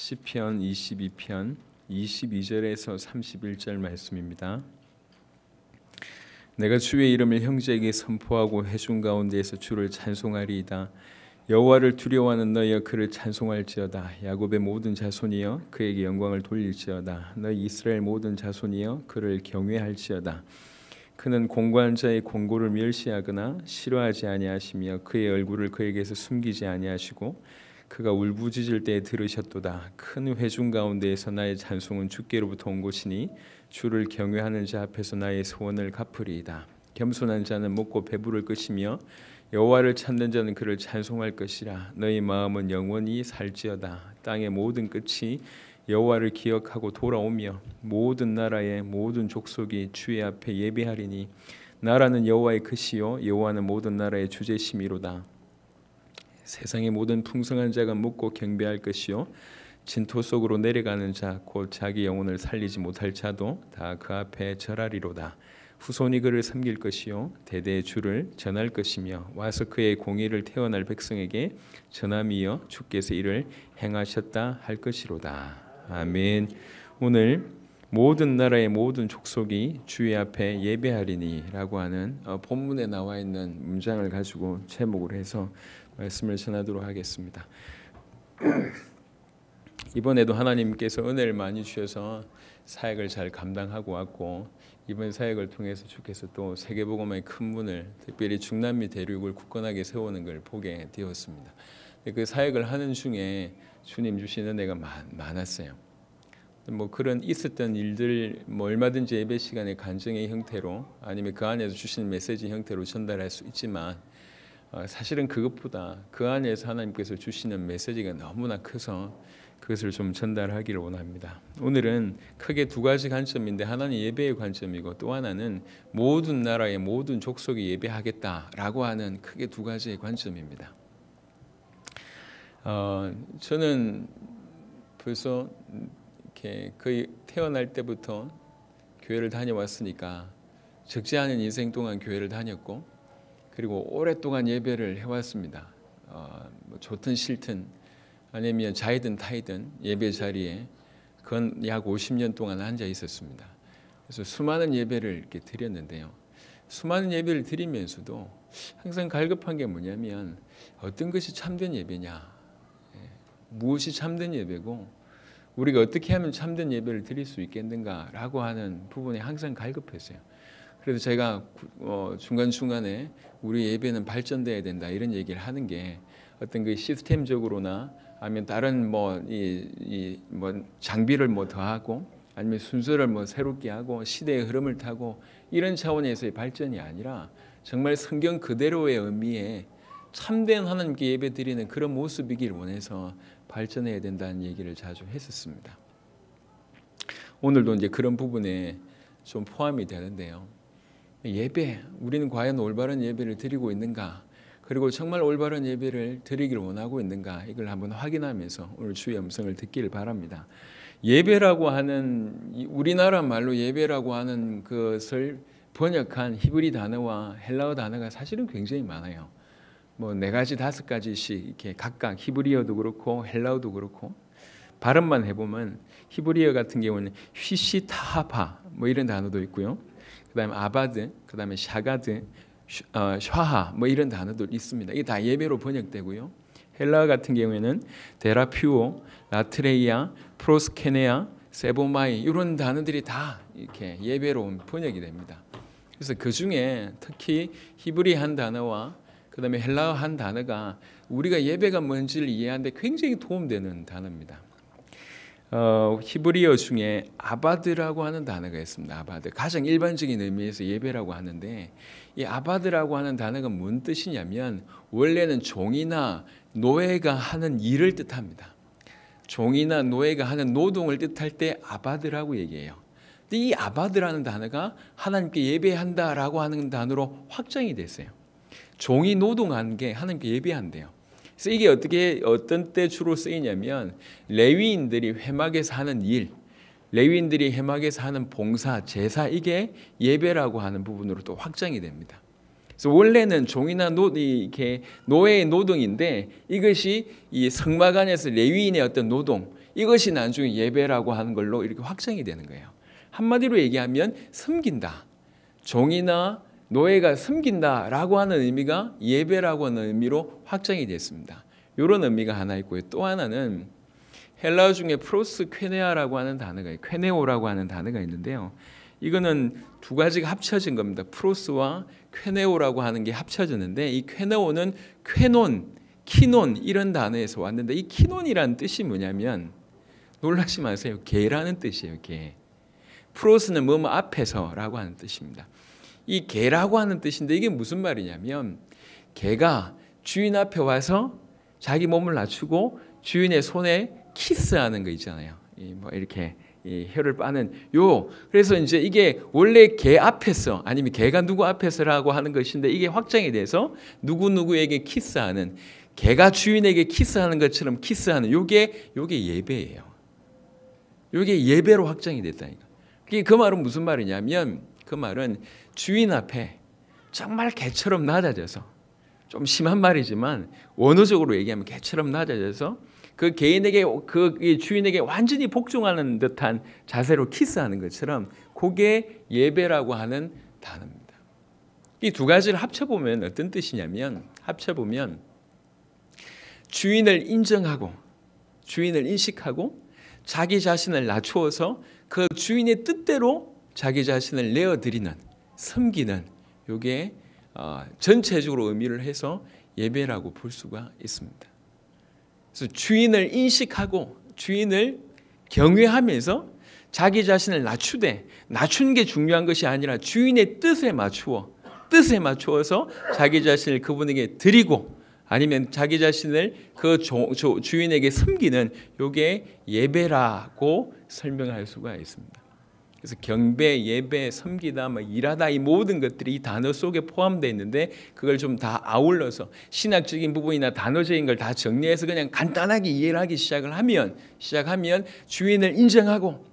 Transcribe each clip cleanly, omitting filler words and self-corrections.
시편 22편 22절에서 31절 말씀입니다. 내가 주의 이름을 형제에게 선포하고 회중 가운데에서 주를 찬송하리이다. 여호와를 두려워하는 너희여 그를 찬송할지어다. 야곱의 모든 자손이여 그에게 영광을 돌릴지어다. 너희 이스라엘 모든 자손이여 그를 경외할지어다. 그는 공고한 자의 공고를 멸시하거나 싫어하지 아니하시며 그의 얼굴을 그에게서 숨기지 아니하시고 그가 울부짖을 때에 들으셨도다. 큰 회중 가운데에서 나의 찬송은 주께로부터 온 것이니 주를 경외하는 자 앞에서 나의 소원을 갚으리이다. 겸손한 자는 먹고 배부를 것이며 여호와를 찾는 자는 그를 찬송할 것이라. 너희 마음은 영원히 살지어다. 땅의 모든 끝이 여호와를 기억하고 돌아오며 모든 나라의 모든 족속이 주의 앞에 예배하리니 나라는 여호와의 것이요 여호와는 모든 나라의 주제심이로다. 세상의 모든 풍성한 자가 묻고 경배할 것이요 진토 속으로 내려가는 자 곧 자기 영혼을 살리지 못할 자도 다 그 앞에 절하리로다. 후손이 그를 섬길 것이요 대대의 주를 전할 것이며 와서 그의 공의를 태어날 백성에게 전함이여 주께서 이를 행하셨다 할 것이로다. 아멘. 오늘 모든 나라의 모든 족속이 주의 앞에 예배하리니라고 하는 본문에 나와 있는 문장을 가지고 제목을 해서 말씀을 전하도록 하겠습니다. 이번에도 하나님께서 은혜를 많이 주셔서 사역을 잘 감당하고 왔고 이번 사역을 통해서 주께서 또 세계복음의 큰 문을 특별히 중남미 대륙을 굳건하게 세우는 걸 보게 되었습니다. 그 사역을 하는 중에 주님 주신 은혜가 많았어요. 뭐 그런 있었던 일들 얼마든지 예배 시간의 간증의 형태로 아니면 그 안에서 주신 메시지 형태로 전달할 수 있지만 사실은 그것보다 그 안에서 하나님께서 주시는 메시지가 너무나 커서 그것을 좀 전달하기를 원합니다. 오늘은 크게 두 가지 관점인데 하나는 예배의 관점이고 또 하나는 모든 나라의 모든 족속이 예배하겠다라고 하는 크게 두 가지의 관점입니다. 저는 벌써 이렇게 거의 태어날 때부터 교회를 다녀왔으니까 적지 않은 인생 동안 교회를 다녔고 그리고 오랫동안 예배를 해왔습니다. 좋든 싫든 아니면 자이든 타이든 예배 자리에 그건 약 50년 동안 앉아 있었습니다. 그래서 수많은 예배를 이렇게 드렸는데요. 수많은 예배를 드리면서도 항상 갈급한 게 뭐냐면 어떤 것이 참된 예배냐, 무엇이 참된 예배고 우리가 어떻게 하면 참된 예배를 드릴 수 있겠는가라고 하는 부분에 항상 갈급했어요. 그래서 제가 중간중간에 우리 예배는 발전돼야 된다 이런 얘기를 하는 게 어떤 그 시스템적으로나 아니면 다른 장비를 더하고 아니면 순서를 새롭게 하고 시대의 흐름을 타고 이런 차원에서의 발전이 아니라 정말 성경 그대로의 의미에 참된 하나님께 예배 드리는 그런 모습이길 원해서 발전해야 된다는 얘기를 자주 했었습니다. 오늘도 이제 그런 부분에 좀 포함이 되는데요. 예배, 우리는 과연 올바른 예배를 드리고 있는가? 그리고 정말 올바른 예배를 드리기를 원하고 있는가? 이걸 한번 확인하면서 오늘 주의 음성을 듣기를 바랍니다. 예배라고 하는 우리나라 말로 예배라고 하는 것을 번역한 히브리 단어와 헬라어 단어가 사실은 굉장히 많아요. 4가지, 5가지씩 이렇게 각각 히브리어도 그렇고 헬라어도 그렇고 발음만 해보면 히브리어 같은 경우는 휘시타하파 이런 단어도 있고요. 그다음에 아바드, 그다음에 샤가드, 샤하 이런 단어도 있습니다. 이게 다 예배로 번역되고요. 헬라어 같은 경우에는 데라퓨오, 라트레이아, 프로스케네아, 세보마이 이런 단어들이 다 이렇게 예배로 번역이 됩니다. 그래서 그 중에 특히 히브리 한 단어와 그다음에 헬라어 한 단어가 우리가 예배가 뭔지를 이해하는데 굉장히 도움되는 단어입니다. 히브리어 중에 아바드라고 하는 단어가 있습니다. 아바드. 가장 일반적인 의미에서 예배라고 하는데 이 아바드라고 하는 단어가 뭔 뜻이냐면 원래는 종이나 노예가 하는 일을 뜻합니다. 종이나 노예가 하는 노동을 뜻할 때 아바드라고 얘기해요. 근데 이 아바드라는 단어가 하나님께 예배한다라고 하는 단어로 확정이 됐어요. 종이 노동하는 게 하나님께 예배한대요. 그래서 이게 어떤 때 주로 쓰이냐면 레위인들이 회막에서 하는 일, 레위인들이 회막에서 하는 봉사, 제사 이게 예배라고 하는 부분으로 또 확장이 됩니다. 그래서 원래는 종이나 이렇게 노예의 노동인데 이것이 이 성막 안에서 레위인의 어떤 노동, 이것이 나중에 예배라고 하는 걸로 이렇게 확정이 되는 거예요. 한마디로 얘기하면 섬긴다. 종이나 노예가 섬긴다라고 하는 의미가 예배라고 하는 의미로 확정이 됐습니다. 이런 의미가 하나 있고요. 또 하나는 헬라어 중에 프로스퀘네아라고 하는 단어가 있고 퀘네오라고 하는 단어가 있는데요. 이거는 두 가지가 합쳐진 겁니다. 프로스와 퀘네오라고 하는 게 합쳐졌는데 이 퀘네오는 퀘논, 키논 이런 단어에서 왔는데 이 키논이라는 뜻이 뭐냐면 놀라지 마세요. 개라는 뜻이에요. 개. 프로스는 뭐뭐 앞에서라고 하는 뜻입니다. 이 개라고 하는 뜻인데 이게 무슨 말이냐면 개가 주인 앞에 와서 자기 몸을 낮추고 주인의 손에 키스하는 거 있잖아요. 뭐 이렇게 혀를 빠는 그래서 이제 이게 원래 개 앞에서 아니면 개가 누구 앞에서라고 하는 것인데 이게 확장이 돼서 누구누구에게 키스하는 개가 주인에게 키스하는 것처럼 키스하는 요게 예배예요. 요게 예배로 확장이 됐다니까. 그 말은 무슨 말이냐면 그 말은 주인 앞에 정말 개처럼 낮아져서 좀 심한 말이지만 원어적으로 얘기하면 개처럼 낮아져서 그 개인에게 그 주인에게 완전히 복종하는 듯한 자세로 키스하는 것처럼 그게 예배라고 하는 단어입니다. 이 두 가지를 합쳐보면 어떤 뜻이냐면 주인을 인정하고 주인을 인식하고 자기 자신을 낮추어서 그 주인의 뜻대로 자기 자신을 내어드리는 섬기는 이게 전체적으로 의미를 해서 예배라고 볼 수가 있습니다. 그래서 주인을 인식하고 주인을 경외하면서 자기 자신을 낮추되 낮추는 게 중요한 것이 아니라 주인의 뜻에 맞추어서 자기 자신을 그분에게 드리고 아니면 자기 자신을 그 주인에게 섬기는 이게 예배라고 설명할 수가 있습니다. 그래서 경배, 예배, 섬기다, 일하다 이 모든 것들이 이 단어 속에 포함되어 있는데 그걸 좀 다 아울러서 신학적인 부분이나 단어적인 걸 다 정리해서 그냥 간단하게 이해를 하기 시작하면 주인을 인정하고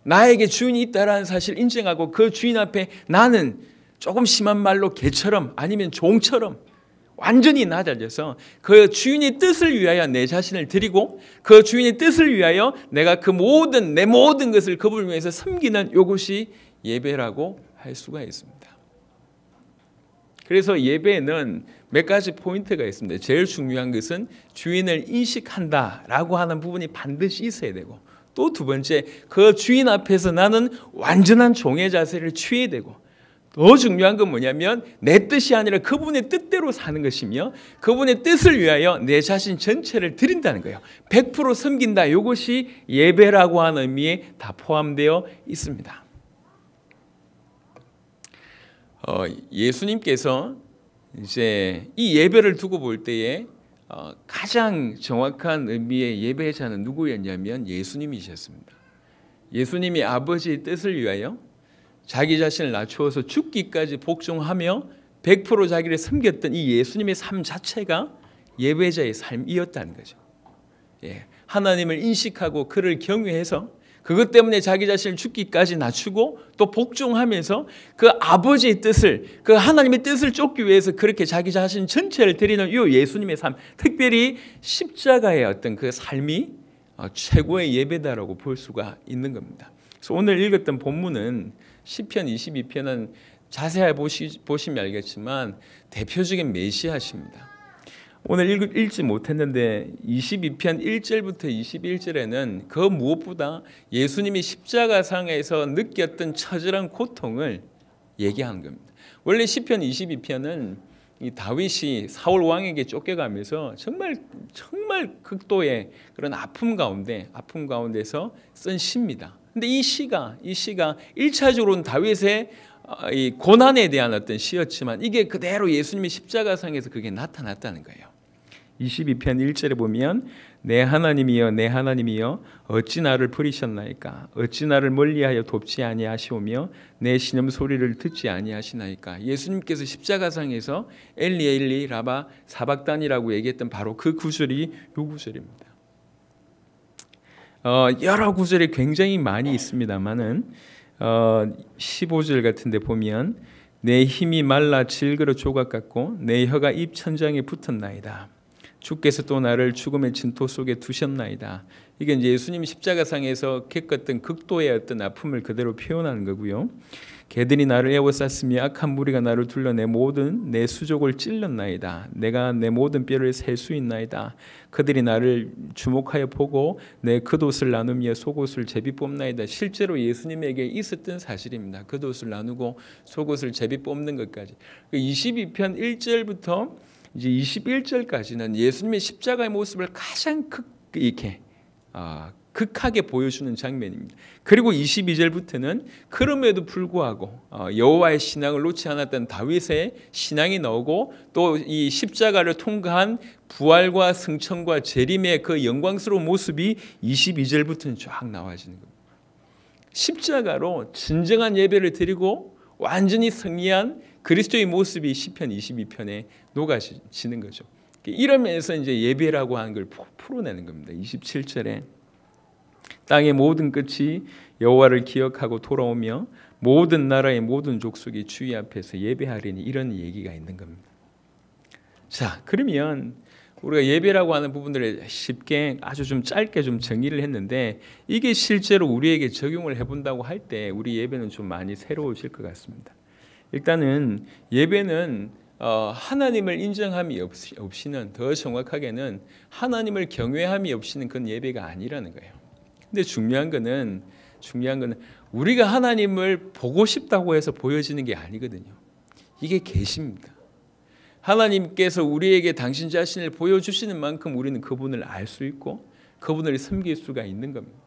나에게 주인이 있다라는 사실을 인정하고 그 주인 앞에 나는 조금 심한 말로 개처럼 아니면 종처럼 완전히 낮아져서 그 주인의 뜻을 위하여 내 자신을 드리고 그 주인의 뜻을 위하여 내가 내 모든 것을 그분을 위해서 섬기는 이것이 예배라고 할 수가 있습니다. 그래서 예배에는 몇 가지 포인트가 있습니다. 제일 중요한 것은 주인을 인식한다라고 하는 부분이 반드시 있어야 되고 또 두 번째 그 주인 앞에서 나는 완전한 종의 자세를 취해야 되고 더 중요한 건 뭐냐면 내 뜻이 아니라 그분의 뜻대로 사는 것이며 그분의 뜻을 위하여 내 자신 전체를 드린다는 거예요. 100% 섬긴다. 이것이 예배라고 하는 의미에 다 포함되어 있습니다. 예수님께서 이제 이 예배를 두고 볼 때에 가장 정확한 의미의 예배자는 누구였냐면 예수님이셨습니다. 예수님이 아버지의 뜻을 위하여 자기 자신을 낮추어서 죽기까지 복종하며 100% 자기를 섬겼던 이 예수님의 삶 자체가 예배자의 삶이었다는 거죠. 하나님을 인식하고 그를 경외해서 그것 때문에 자기 자신을 죽기까지 낮추고 또 복종하면서 그 아버지의 뜻을 그 하나님의 뜻을 쫓기 위해서 그렇게 자기 자신 전체를 드리는 이 예수님의 삶, 특별히 십자가의 어떤 그 삶이 최고의 예배다라고 볼 수가 있는 겁니다. 그래서 오늘 읽었던 본문은 시편 22편은 자세히 보시면 알겠지만 대표적인 메시아십니다. 오늘 읽지 못했는데 22편 1절부터 21절에는 그 무엇보다 예수님이 십자가상에서 느꼈던 처절한 고통을 얘기하는 겁니다. 원래 시편 22편은 이 다윗이 사울 왕에게 쫓겨가면서 정말 극도의 그런 아픔 가운데서 쓴 시입니다. 근데 이 시가 1차적으로는 다윗의 이 고난에 대한 어떤 시였지만 이게 그대로 예수님의 십자가상에서 그게 나타났다는 거예요. 22편 1절에 보면 내 하나님이여 내 하나님이여 어찌 나를 버리셨나이까 어찌 나를 멀리하여 돕지 아니하시오며 내 신음소리를 듣지 아니하시나이까. 예수님께서 십자가상에서 엘리 엘리 라바 사박단이라고 얘기했던 바로 그 구절이 이 구절입니다. 여러 구절이 굉장히 많이 있습니다만은 15절 같은 데 보면 내 힘이 말라 질그러 조각 같고 내 혀가 입 천장에 붙었나이다. 주께서 또 나를 죽음의 진토 속에 두셨나이다. 이게 이제 예수님이 십자가상에서 겪었던 극도의 어떤 아픔을 그대로 표현하는 거고요. 개들이 나를 에워쌌으며 악한 무리가 나를 둘러 내 수족을 찔렀나이다. 내가 내 모든 뼈를 셀 수 있나이다. 그들이 나를 주목하여 보고 내 겉옷을 나누며 속옷을 제비 뽑나이다. 실제로 예수님에게 있었던 사실입니다. 겉옷을 나누고 속옷을 제비 뽑는 것까지. 22편 1절부터 이제 21절까지는 예수님의 십자가의 모습을 가장 극하게 보여주는 장면입니다. 그리고 22절부터는 그럼에도 불구하고 여호와의 신앙을 놓지 않았던 다윗의 신앙이 나오고 또 이 십자가를 통과한 부활과 승천과 재림의 그 영광스러운 모습이 22절부터는 쫙 나와지는 겁니다. 십자가로 진정한 예배를 드리고 완전히 승리한 그리스도의 모습이 시편 22편에 녹아지는 거죠. 이러면서 이제 예배라고 하는 걸 풀어내는 겁니다. 27절에 땅의 모든 끝이 여호와를 기억하고 돌아오며 모든 나라의 모든 족속이 주의 앞에서 예배하리니, 이런 얘기가 있는 겁니다. 자, 그러면 우리가 예배라고 하는 부분들을 쉽게 아주 좀 짧게 좀 정리를 했는데, 이게 실제로 우리에게 적용을 해본다고 할 때 우리 예배는 좀 많이 새로워질 것 같습니다. 일단은 예배는 하나님을 인정함이 없이는, 더 정확하게는 하나님을 경외함이 없이는 그건 예배가 아니라는 거예요. 근데 중요한 거는 우리가 하나님을 보고 싶다고 해서 보여지는 게 아니거든요. 이게 계십니다. 하나님께서 우리에게 당신 자신을 보여주시는 만큼 우리는 그분을 알 수 있고 그분을 섬길 수가 있는 겁니다.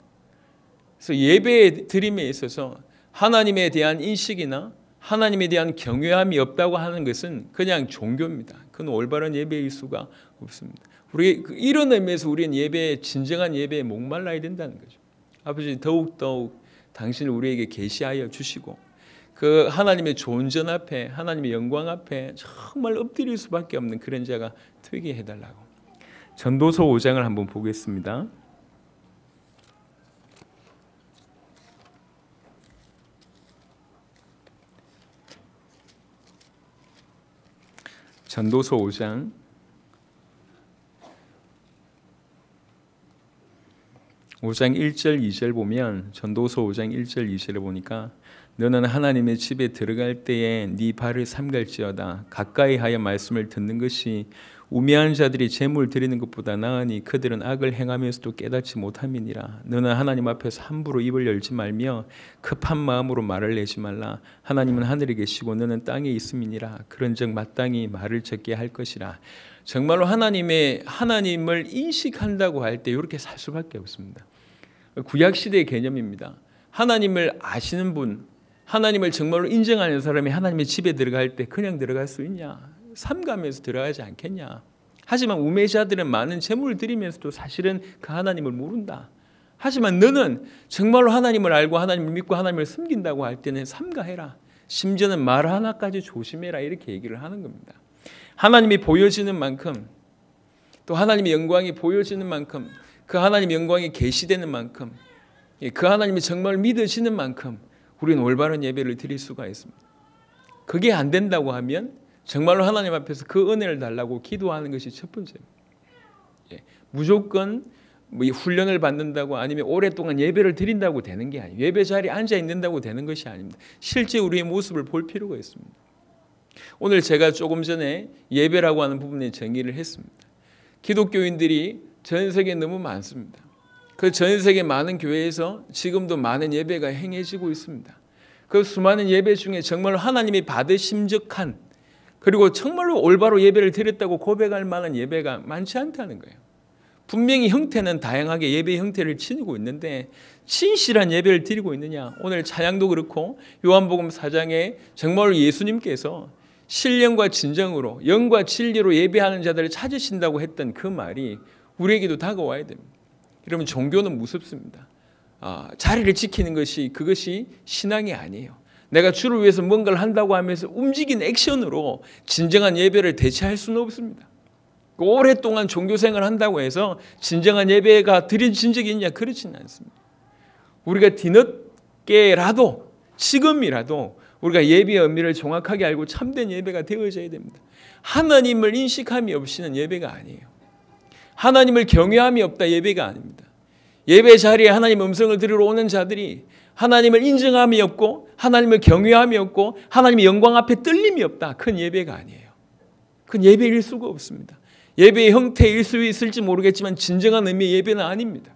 그래서 예배 드림에 있어서 하나님에 대한 인식이나 하나님에 대한 경외함이 없다고 하는 것은 그냥 종교입니다. 그건 올바른 예배일 수가 없습니다. 우리 이런 의미에서 우리는 진정한 예배에 목말라야 된다는 거죠. 아버지, 더욱 당신을 우리에게 계시하여 주시고 그 하나님의 존전 앞에, 하나님의 영광 앞에 정말 엎드릴 수밖에 없는 그런 자가 되게 해달라고. 전도서 5장을 한번 보겠습니다. 전도서 5장 1절 2절 보면, 전도서 5장 1절 2절을 보니까 너는 하나님의 집에 들어갈 때에 네 발을 삼갈지어다. 가까이 하여 말씀을 듣는 것이 우매한 자들이 재물 드리는 것보다 나으니 그들은 악을 행하면서도 깨닫지 못함이니라. 너는 하나님 앞에서 함부로 입을 열지 말며 급한 마음으로 말을 내지 말라. 하나님은 하늘에 계시고 너는 땅에 있음이니라. 그런즉 마땅히 말을 적게 할 것이라. 정말로 하나님을 인식한다고 할 때 이렇게 살 수밖에 없습니다. 구약시대의 개념입니다. 하나님을 아시는 분, 하나님을 정말로 인정하는 사람이 하나님의 집에 들어갈 때 그냥 들어갈 수 있냐? 삼가면서 들어가지 않겠냐? 하지만 우매자들은 많은 재물을 드리면서도 사실은 그 하나님을 모른다. 하지만 너는 정말로 하나님을 알고 하나님을 믿고 하나님을 섬긴다고 할 때는 삼가해라. 심지어는 말 하나까지 조심해라. 이렇게 얘기를 하는 겁니다. 하나님이 보여지는 만큼, 또 하나님의 영광이 보여지는 만큼, 그 하나님의 영광이 계시되는 만큼, 그 하나님이 정말 믿어지는 만큼 우리는 올바른 예배를 드릴 수가 있습니다. 그게 안 된다고 하면 정말로 하나님 앞에서 그 은혜를 달라고 기도하는 것이 첫 번째입니다. 무조건 훈련을 받는다고 아니면 오랫동안 예배를 드린다고 되는 게 아니에요. 예배 자리에 앉아 있는다고 되는 것이 아닙니다. 실제 우리의 모습을 볼 필요가 있습니다. 오늘 제가 조금 전에 예배라고 하는 부분에 정의를 했습니다. 기독교인들이 전 세계에 너무 많습니다. 그 전 세계 많은 교회에서 지금도 많은 예배가 행해지고 있습니다. 그 수많은 예배 중에 정말 하나님이 받으심적한, 그리고 정말로 올바로 예배를 드렸다고 고백할 만한 예배가 많지 않다는 거예요. 분명히 형태는 다양하게 예배의 형태를 지니고 있는데 진실한 예배를 드리고 있느냐? 오늘 찬양도 그렇고 요한복음 4장에 정말로 예수님께서 신령과 진정으로 영과 진리로 예배하는 자들을 찾으신다고 했던 그 말이 우리에게도 다가와야 됩니다. 여러분, 종교는 무섭습니다. 자리를 지키는 그것이 신앙이 아니에요. 내가 주를 위해서 뭔가를 한다고 하면서 움직이는 액션으로 진정한 예배를 대체할 수는 없습니다. 오랫동안 종교생활을 한다고 해서 진정한 예배가 드려진 적이 있냐? 그렇지는 않습니다. 우리가 뒤늦게라도, 지금이라도 우리가 예배의 의미를 정확하게 알고 참된 예배가 되어져야 됩니다. 하나님을 인식함이 없이는 예배가 아니에요. 하나님을 경외함이 없다. 예배가 아닙니다. 예배 자리에 하나님 음성을 들으러 오는 자들이 하나님을 인정함이 없고 하나님을 경외함이 없고 하나님의 영광 앞에 떨림이 없다. 그건 예배가 아니에요. 그건 예배일 수가 없습니다. 예배의 형태일 수 있을지 모르겠지만 진정한 의미의 예배는 아닙니다.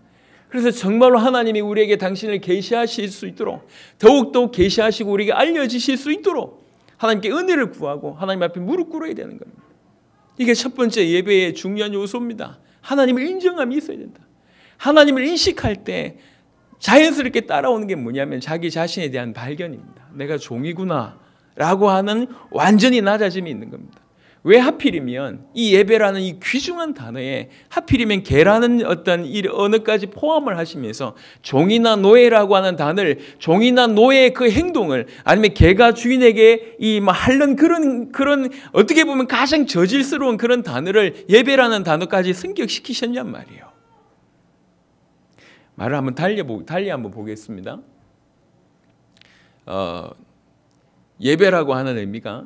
그래서 정말로 하나님이 우리에게 당신을 계시하실 수 있도록 더욱더 계시하시고 우리에게 알려지실 수 있도록 하나님께 은혜를 구하고 하나님 앞에 무릎 꿇어야 되는 겁니다. 이게 첫 번째 예배의 중요한 요소입니다. 하나님을 인정함이 있어야 된다. 하나님을 인식할 때 자연스럽게 따라오는 게 뭐냐면 자기 자신에 대한 발견입니다. 내가 종이구나 라고 하는 완전히 낮아짐이 있는 겁니다. 왜 하필이면 이 예배라는 이 귀중한 단어에 하필이면 개라는 어떤 언어까지 포함을 하시면서 종이나 노예라고 하는 단어를 종이나 노예의 그 행동을 아니면 개가 주인에게 하는 그런 어떻게 보면 가장 저질스러운 그런 단어를 예배라는 단어까지 승격시키셨냔 말이에요. 말을 한번 달리 한번 보겠습니다. 예배라고 하는 의미가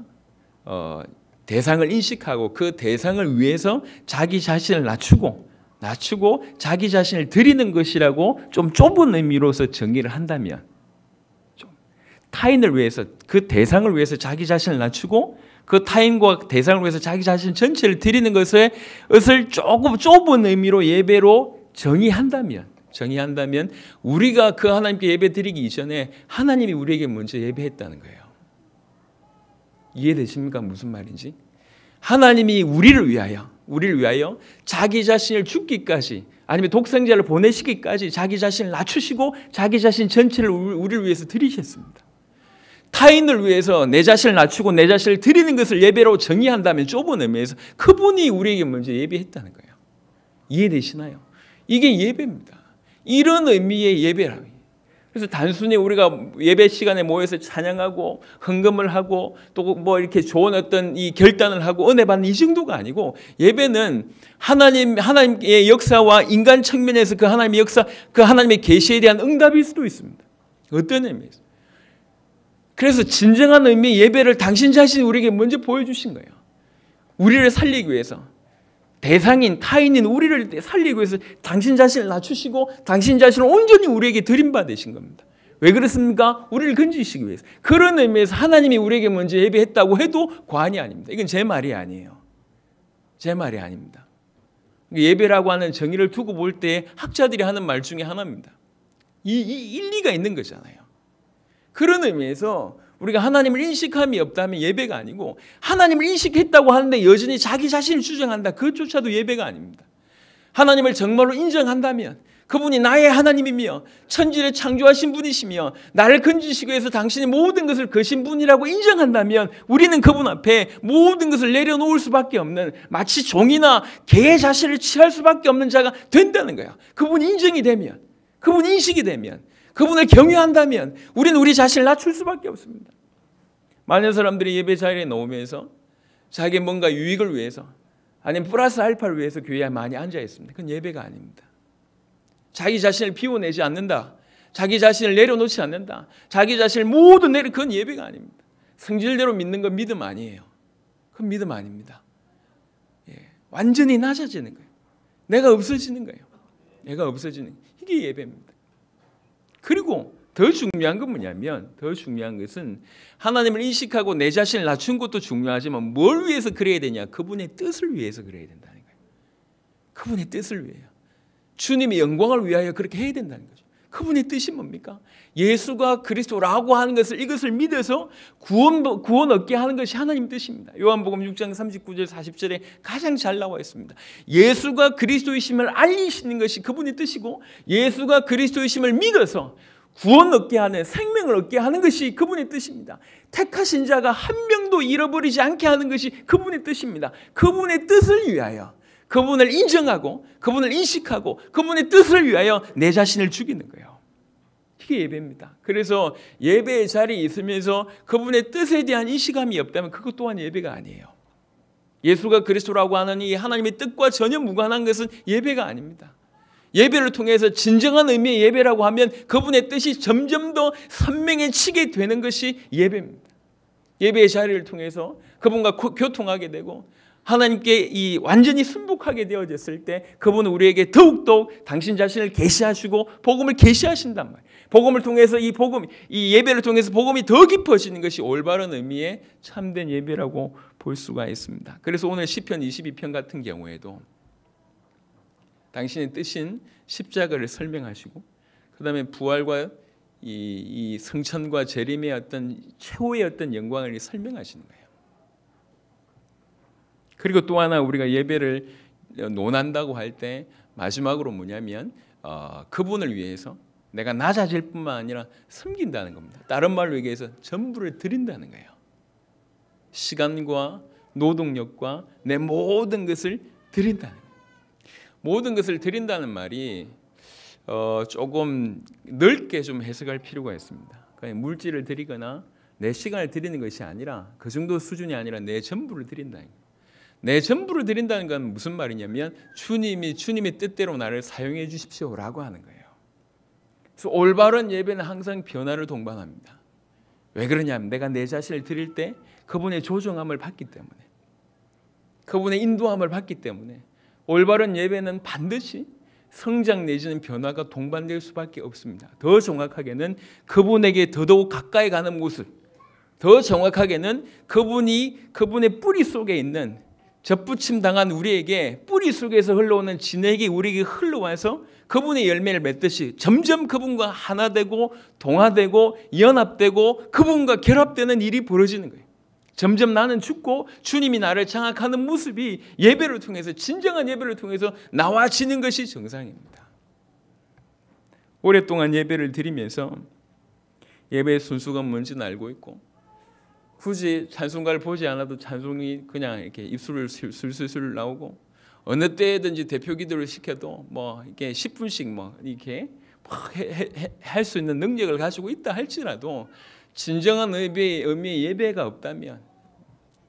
대상을 인식하고 그 대상을 위해서 자기 자신을 낮추고 자기 자신을 드리는 것이라고 좀 좁은 의미로서 정의를 한다면 타인을 위해서 그 대상을 위해서 자기 자신을 낮추고 그 타인과 대상을 위해서 자기 자신 전체를 드리는 것을 조금 좁은 의미로 예배로 정의한다면 우리가 그 하나님께 예배 드리기 이전에 하나님이 우리에게 먼저 예배했다는 거예요. 이해되십니까? 무슨 말인지? 하나님이 우리를 위하여 자기 자신을 죽기까지 아니면 독생자를 보내시기까지 자기 자신을 낮추시고 자기 자신 전체를 우리를 위해서 드리셨습니다. 타인을 위해서 내 자신을 낮추고 내 자신을 드리는 것을 예배로 정의한다면 좁은 의미에서 그분이 우리에게 먼저 예배했다는 거예요. 이해되시나요? 이게 예배입니다. 이런 의미의 예배라고. 그래서 단순히 우리가 예배 시간에 모여서 찬양하고 헌금을 하고 또 이렇게 좋은 어떤 이 결단을 하고 은혜 받는 이 정도가 아니고 예배는 하나님의 역사와 인간 측면에서 그 하나님의 역사, 그 하나님의 계시에 대한 응답일 수도 있습니다. 어떤 의미에서? 그래서 진정한 의미의 예배를 당신 자신이 우리에게 먼저 보여주신 거예요. 우리를 살리기 위해서. 대상인 타인인 우리를 살리기 위해서 당신 자신을 낮추시고 당신 자신을 온전히 우리에게 드림받으신 겁니다. 왜 그렇습니까? 우리를 건지시기 위해서. 그런 의미에서 하나님이 우리에게 먼저 예배했다고 해도 과언이 아닙니다. 이건 제 말이 아니에요. 제 말이 아닙니다. 예배라고 하는 정의를 두고 볼 때 학자들이 하는 말 중에 하나입니다. 이 일리가 있는 거잖아요. 그런 의미에서 우리가 하나님을 인식함이 없다면 예배가 아니고 하나님을 인식했다고 하는데 여전히 자기 자신을 주장한다. 그것조차도 예배가 아닙니다. 하나님을 정말로 인정한다면 그분이 나의 하나님이며 천지를 창조하신 분이시며 나를 건지시기 위해서 당신이 모든 것을 거신 분이라고 인정한다면 우리는 그분 앞에 모든 것을 내려놓을 수밖에 없는 마치 종이나 개의 자신을 취할 수밖에 없는 자가 된다는 거예요. 그분이 인정이 되면 그분이 인식이 되면 그분을 경외한다면 우리는 우리 자신을 낮출 수밖에 없습니다. 많은 사람들이 예배 자리에 나오면서 자기 뭔가 유익을 위해서 아니면 플러스 알파를 위해서 교회에 많이 앉아 있습니다. 그건 예배가 아닙니다. 자기 자신을 비워내지 않는다. 자기 자신을 내려놓지 않는다. 자기 자신을 모두 그건 예배가 아닙니다. 성질대로 믿는 건 믿음 아니에요. 그건 믿음 아닙니다. 완전히 낮아지는 거예요. 내가 없어지는 거예요. 내가 없어지는 이게 예배입니다. 그리고 더 중요한 건 뭐냐면 더 중요한 것은 하나님을 인식하고 내 자신을 낮춘 것도 중요하지만 뭘 위해서 그래야 되냐? 그분의 뜻을 위해서 그래야 된다는 거예요. 그분의 뜻을 위해요. 주님의 영광을 위하여 그렇게 해야 된다는 거죠. 그분의 뜻이 뭡니까? 예수가 그리스도라고 하는 것을 이것을 믿어서 구원 얻게 하는 것이 하나님 뜻입니다. 요한복음 6장 39절 40절에 가장 잘 나와 있습니다. 예수가 그리스도이심을 알리시는 것이 그분의 뜻이고 예수가 그리스도이심을 믿어서 구원 얻게 하는 생명을 얻게 하는 것이 그분의 뜻입니다. 택하신 자가 한 명도 잃어버리지 않게 하는 것이 그분의 뜻입니다. 그분의 뜻을 위하여 그분을 인정하고 그분을 인식하고 그분의 뜻을 위하여 내 자신을 죽이는 거예요. 이게 예배입니다. 그래서 예배의 자리에 있으면서 그분의 뜻에 대한 인식함이 없다면 그것 또한 예배가 아니에요. 예수가 그리스도라고 하는 이 하나님의 뜻과 전혀 무관한 것은 예배가 아닙니다. 예배를 통해서 진정한 의미의 예배라고 하면 그분의 뜻이 점점 더 선명해지게 되는 것이 예배입니다. 예배의 자리를 통해서 그분과 교통하게 되고 하나님께 이 완전히 순복하게 되어졌을 때 그분은 우리에게 더욱더욱 당신 자신을 계시하시고 복음을 계시하신단 말이에요. 복음을 통해서 이 예배를 통해서 복음이 더 깊어지는 것이 올바른 의미의 참된 예배라고 볼 수가 있습니다. 그래서 오늘 시편 22편 같은 경우에도 당신의 뜻인 십자가를 설명하시고 그다음에 부활과 이 성천과 재림의 어떤 최후의 어떤 영광을 설명하시는 거예요. 그리고 또 하나 우리가 예배를 논한다고 할 때 마지막으로 뭐냐면 그분을 위해서 내가 낮아질 뿐만 아니라 섬긴다는 겁니다. 다른 말로 얘기해서 전부를 드린다는 거예요. 시간과 노동력과 내 모든 것을 드린다는 거예요. 모든 것을 드린다는 말이 조금 넓게 좀 해석할 필요가 있습니다. 그러니까 물질을 드리거나 내 시간을 드리는 것이 아니라 그 정도 수준이 아니라 내 전부를 드린다는 거예요. 내 전부를 드린다는 건 무슨 말이냐면 주님의 뜻대로 나를 사용해 주십시오라고 하는 거예요. 그래서 올바른 예배는 항상 변화를 동반합니다. 왜 그러냐면 내가 내 자신을 드릴 때 그분의 조정함을 받기 때문에, 그분의 인도함을 받기 때문에 올바른 예배는 반드시 성장 내지는 변화가 동반될 수밖에 없습니다. 더 정확하게는 그분에게 더더욱 가까이 가는 모습, 더 정확하게는 그분의 뿌리 속에 있는 접붙임 당한 우리에게 뿌리 속에서 흘러오는 진액이 우리에게 흘러와서 그분의 열매를 맺듯이 점점 그분과 하나 되고 동화되고 연합되고 그분과 결합되는 일이 벌어지는 거예요. 점점 나는 죽고 주님이 나를 장악하는 모습이 예배를 통해서, 진정한 예배를 통해서 나와지는 것이 정상입니다. 오랫동안 예배를 드리면서 예배의 순수가 뭔지는 알고 있고 굳이 찬송가를 보지 않아도 찬송이 그냥 이렇게 입술을 술술술 나오고 어느 때든지 대표 기도를 시켜도 뭐 이렇게 10분씩 뭐 이렇게 할 수 있는 능력을 가지고 있다 할지라도 진정한 의미의 예배가 없다면,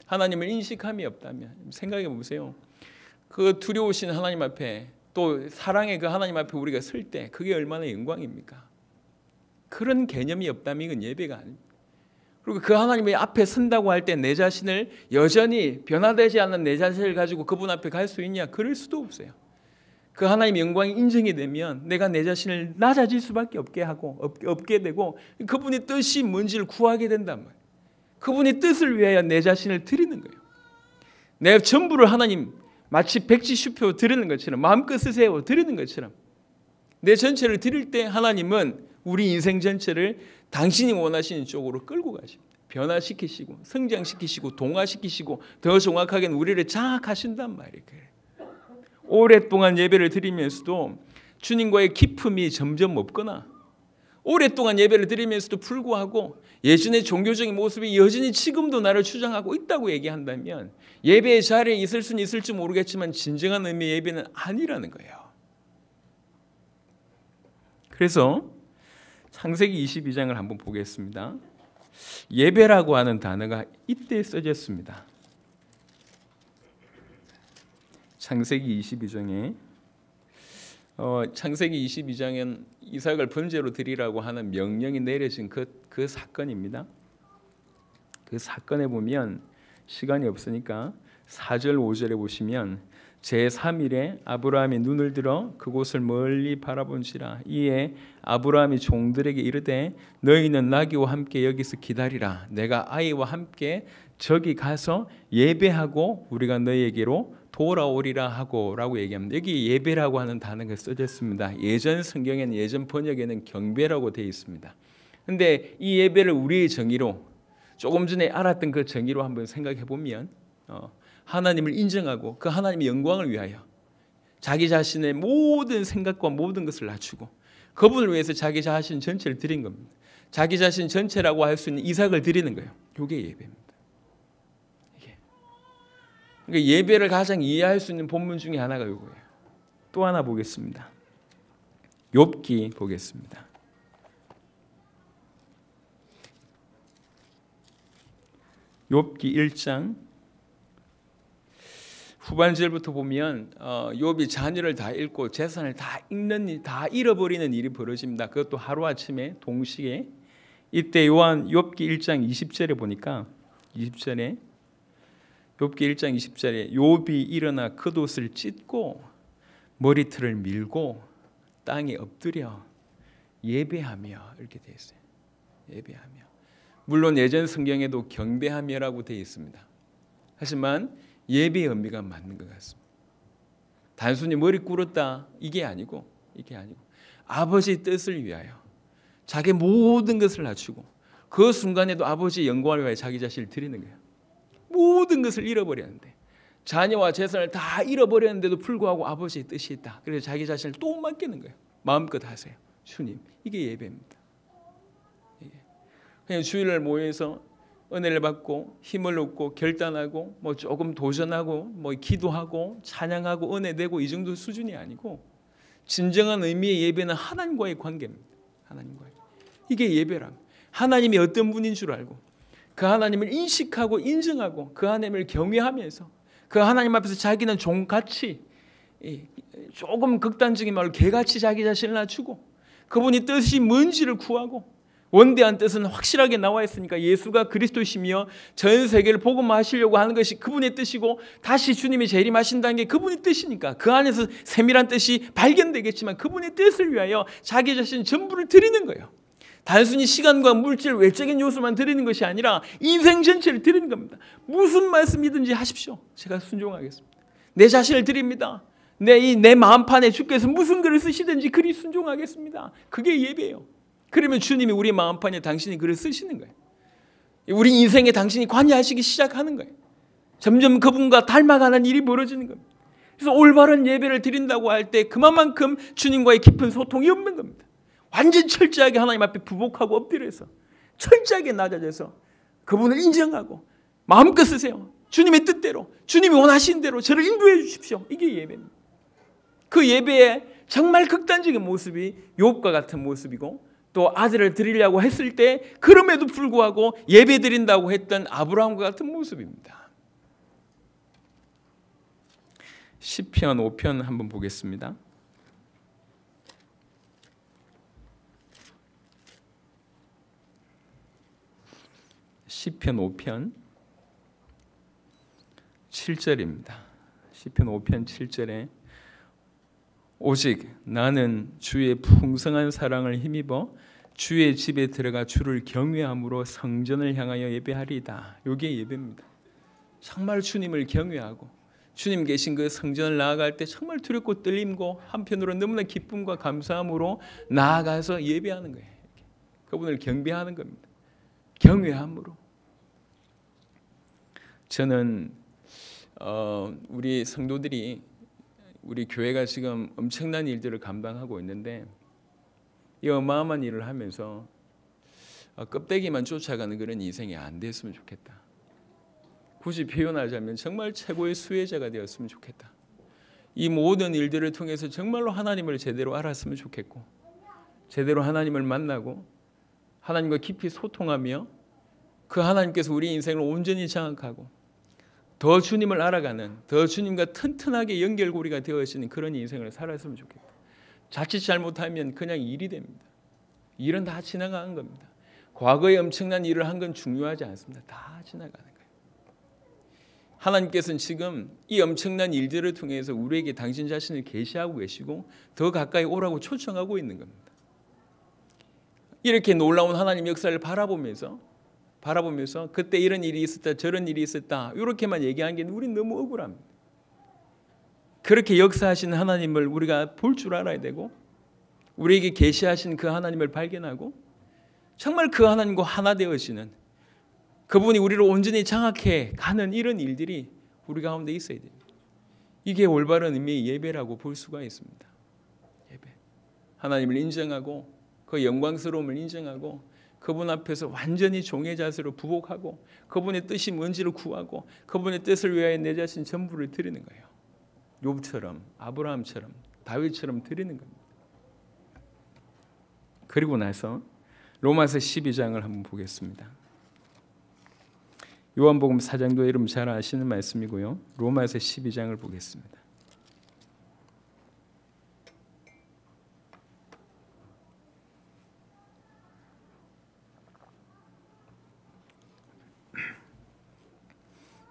하나님을 인식함이 없다면 생각해 보세요. 그 두려우신 하나님 앞에, 또 사랑의 그 하나님 앞에 우리가 설 때 그게 얼마나 영광입니까? 그런 개념이 없다면 이건 예배가 아닙니다. 그리고 그 하나님의 앞에 선다고 할 때 내 자신을 여전히 변화되지 않는 내 자신을 가지고 그분 앞에 갈 수 있냐? 그럴 수도 없어요. 그 하나님의 영광이 인정이 되면 내가 내 자신을 낮아질 수밖에 없게 되고 그분의 뜻이 뭔지를 구하게 된단 말이에요. 그분의 뜻을 위하여 내 자신을 드리는 거예요. 내 전부를 하나님 마치 백지슈표 드리는 것처럼, 마음껏 쓰세요 드리는 것처럼 내 전체를 드릴 때 하나님은 우리 인생 전체를 당신이 원하시는 쪽으로 끌고 가십니다. 변화시키시고 성장시키시고 동화시키시고 더 정확하게는 우리를 장악하신단 말이에요. 오랫동안 예배를 드리면서도 주님과의 기쁨이 점점 없거나 오랫동안 예배를 드리면서도 불구하고 예전의 종교적인 모습이 여전히 지금도 나를 추장하고 있다고 얘기한다면 예배의 자리에 있을 수는 있을지 모르겠지만 진정한 의미의 예배는 아니라는 거예요. 그래서 창세기 22장을 한번 보겠습니다. 예배라고 하는 단어가 이때 써졌습니다. 창세기 22장에 창세기 22장엔 이삭을 번제로 드리라고 하는 명령이 내려진 그 사건입니다. 그 사건에 보면 시간이 없으니까 4절 5절에 보시면 제3일에 아브라함이 눈을 들어 그곳을 멀리 바라본지라 이에 아브라함이 종들에게 이르되 너희는 나귀와 함께 여기서 기다리라 내가 아이와 함께 저기 가서 예배하고 우리가 너희에게로 돌아오리라 하고 라고 얘기합니다. 여기 예배라고 하는 단어가 써졌습니다. 예전 성경에는, 예전 번역에는 경배라고 되어 있습니다. 그런데 이 예배를 우리의 정의로, 조금 전에 알았던 그 정의로 한번 생각해 보면 하나님을 인정하고 그 하나님의 영광을 위하여 자기 자신의 모든 생각과 모든 것을 낮추고 그분을 위해서 자기 자신 전체를 드린 겁니다. 자기 자신 전체라고 할 수 있는 이삭을 드리는 거예요. 이게 예배입니다. 그러니까 예배를 가장 이해할 수 있는 본문 중에 하나가 이거예요. 또 하나 보겠습니다. 욥기 보겠습니다. 욥기 1장 후반절부터 보면 욥이 자녀를 다 잃고 재산을 다 잃어버리는 일이 벌어집니다. 그것도 하루아침에 동시에. 이때 욥기 1장 20절에 보니까 20절에 욥기 1장 20절에 욥이 일어나 겉옷을 찢고 머리털을 밀고 땅에 엎드려 예배하며 이렇게 되어 있어요. 예배하며. 물론 예전 성경에도 경배하며라고 되어 있습니다. 하지만 예배의 의미가 맞는 것 같습니다. 단순히 머리 꿇었다 이게 아니고 아버지의 뜻을 위하여 자기 모든 것을 낮추고 그 순간에도 아버지의 영광을 위하여 자기 자신을 드리는 거예요. 모든 것을 잃어버렸는데 자녀와 재산을 다 잃어버렸는데도 불구하고 아버지의 뜻이 있다. 그래서 자기 자신을 또 맡기는 거예요. 마음껏 하세요. 주님, 이게 예배입니다. 그냥 주일날 모여서 은혜를 받고 힘을 얻고 결단하고 뭐 조금 도전하고 뭐 기도하고 찬양하고 은혜 내고 이 정도 수준이 아니고 진정한 의미의 예배는 하나님과의 관계입니다. 하나님과의. 이게 예배랍니다. 하나님이 어떤 분인 줄 알고 그 하나님을 인식하고 인정하고 그 하나님을 경외하면서 그 하나님 앞에서 자기는 종같이 조금 극단적인 말로 개같이 자기 자신을 낮추고 그분이 뜻이 뭔지를 구하고 원대한 뜻은 확실하게 나와 있으니까 예수가 그리스도시며 전 세계를 복음화하시려고 하는 것이 그분의 뜻이고 다시 주님이 재림하신다는 게 그분의 뜻이니까 그 안에서 세밀한 뜻이 발견되겠지만 그분의 뜻을 위하여 자기 자신 전부를 드리는 거예요. 단순히 시간과 물질, 외적인 요소만 드리는 것이 아니라 인생 전체를 드리는 겁니다. 무슨 말씀이든지 하십시오. 제가 순종하겠습니다. 내 자신을 드립니다. 내 마음판에 주께서 무슨 글을 쓰시든지 그리 순종하겠습니다. 그게 예배예요. 그러면 주님이 우리 마음판에 당신이 글을 쓰시는 거예요. 우리 인생에 당신이 관여하시기 시작하는 거예요. 점점 그분과 닮아가는 일이 벌어지는 겁니다. 그래서 올바른 예배를 드린다고 할 때 그만큼 주님과의 깊은 소통이 없는 겁니다. 완전 철저하게 하나님 앞에 부복하고 엎드려서 철저하게 낮아져서 그분을 인정하고 마음껏 쓰세요. 주님의 뜻대로 주님이 원하시는 대로 저를 인도해 주십시오. 이게 예배입니다. 그 예배의 정말 극단적인 모습이 욥과 같은 모습이고 또 아들을 드리려고 했을 때 그럼에도 불구하고 예배 드린다고 했던 아브라함과 같은 모습입니다. 시편 5편 한번 보겠습니다. 시편 5편 7절입니다. 시편 5편 7절에 오직 나는 주의 풍성한 사랑을 힘입어 주의 집에 들어가 주를 경외함으로 성전을 향하여 예배하리이다. 이게 예배입니다. 정말 주님을 경외하고 주님 계신 그 성전을 나아갈 때 정말 두렵고 떨림고 한편으로 너무나 기쁨과 감사함으로 나아가서 예배하는 거예요. 그분을 경배하는 겁니다. 경외함으로. 저는 우리 성도들이 우리 교회가 지금 엄청난 일들을 감당하고 있는데 이 어마어마한 일을 하면서 껍데기만 쫓아가는 그런 인생이 안 됐으면 좋겠다. 굳이 표현하자면 정말 최고의 수혜자가 되었으면 좋겠다. 이 모든 일들을 통해서 정말로 하나님을 제대로 알았으면 좋겠고 제대로 하나님을 만나고 하나님과 깊이 소통하며 그 하나님께서 우리 인생을 온전히 장악하고 더 주님을 알아가는 더 주님과 튼튼하게 연결고리가 되어지는 그런 인생을 살았으면 좋겠다. 자칫 잘못하면 그냥 일이 됩니다. 일은 다 지나가는 겁니다. 과거에 엄청난 일을 한 건 중요하지 않습니다. 다 지나가는 거예요. 하나님께서는 지금 이 엄청난 일들을 통해서 우리에게 당신 자신을 계시하고 계시고 더 가까이 오라고 초청하고 있는 겁니다. 이렇게 놀라운 하나님 역사를 바라보면서 그때 이런 일이 있었다 저런 일이 있었다 이렇게만 얘기하는 게 우리는 너무 억울합니다. 그렇게 역사하시는 하나님을 우리가 볼 줄 알아야 되고 우리에게 계시하신 그 하나님을 발견하고 정말 그 하나님과 하나 되어지는 그분이 우리를 온전히 장악해 가는 이런 일들이 우리 가운데 있어야 됩니다. 이게 올바른 의미의 예배라고 볼 수가 있습니다. 예배. 하나님을 인정하고 그 영광스러움을 인정하고 그분 앞에서 완전히 종의 자세로 부복하고 그분의 뜻이 뭔지를 구하고 그분의 뜻을 위하여 내 자신 전부를 드리는 거예요. 욥처럼 아브라함처럼 다윗처럼 드리는 겁니다. 그리고 나서 로마서 12장을 한번 보겠습니다. 요한복음 4장도 여러분 잘 아시는 말씀이고요. 로마서 12장을 보겠습니다.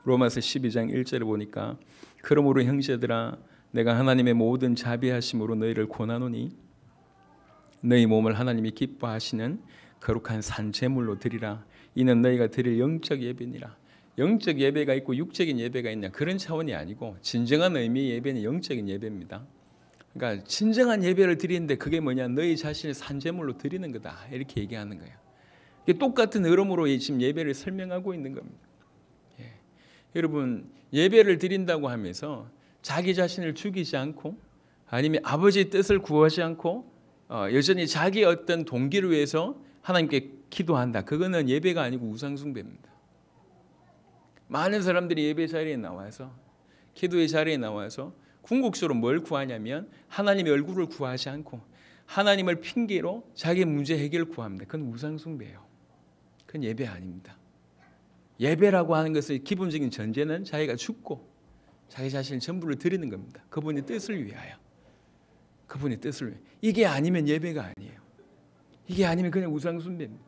로마서 12장 1절에 보니까 그러므로 형제들아 내가 하나님의 모든 자비하심으로 너희를 권하노니 너희 몸을 하나님이 기뻐하시는 거룩한 산 제물로 드리라. 이는 너희가 드릴 영적 예배니라. 영적 예배가 있고 육적인 예배가 있냐 그런 차원이 아니고 진정한 의미의 예배는 영적인 예배입니다. 그러니까 진정한 예배를 드리는데 그게 뭐냐 너희 자신을 산 제물로 드리는 거다 이렇게 얘기하는 거예요. 이게 똑같은 흐름으로 지금 예배를 설명하고 있는 겁니다. 예. 여러분 예배를 드린다고 하면서 자기 자신을 죽이지 않고 아니면 아버지의 뜻을 구하지 않고 여전히 자기 어떤 동기를 위해서 하나님께 기도한다. 그거는 예배가 아니고 우상숭배입니다. 많은 사람들이 예배 자리에 나와서 기도의 자리에 나와서 궁극적으로 뭘 구하냐면 하나님의 얼굴을 구하지 않고 하나님을 핑계로 자기 문제 해결을 구합니다. 그건 우상숭배예요. 그건 예배 아닙니다. 예배라고 하는 것의 기본적인 전제는 자기가 죽고 자기 자신의 전부를 드리는 겁니다. 그분의 뜻을 위하여. 그분의 뜻을 위하여. 이게 아니면 예배가 아니에요. 이게 아니면 그냥 우상숭배입니다.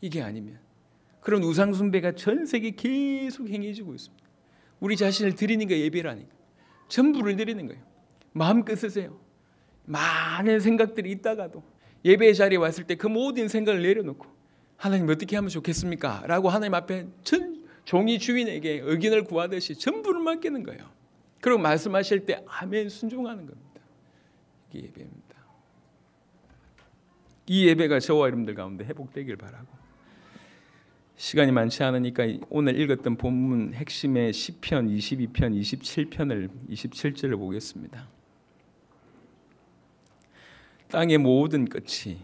이게 아니면. 그런 우상숭배가 전 세계 계속 행해지고 있습니다. 우리 자신을 드리는 게 예배라니까. 전부를 드리는 거예요. 마음껏 쓰세요. 많은 생각들이 있다가도 예배 자리에 왔을 때 그 모든 생각을 내려놓고 하나님 어떻게 하면 좋겠습니까? 라고 하나님 앞에 종이 주인에게 의견을 구하듯이 전부를 맡기는 거예요. 그리고 말씀하실 때 아멘 순종하는 겁니다. 이게 예배입니다. 이 예배가 저와 여러분들 가운데 회복되길 바라고 시간이 많지 않으니까 오늘 읽었던 본문 핵심의 시편 22편 27편을 27절을 보겠습니다. 땅의 모든 끝이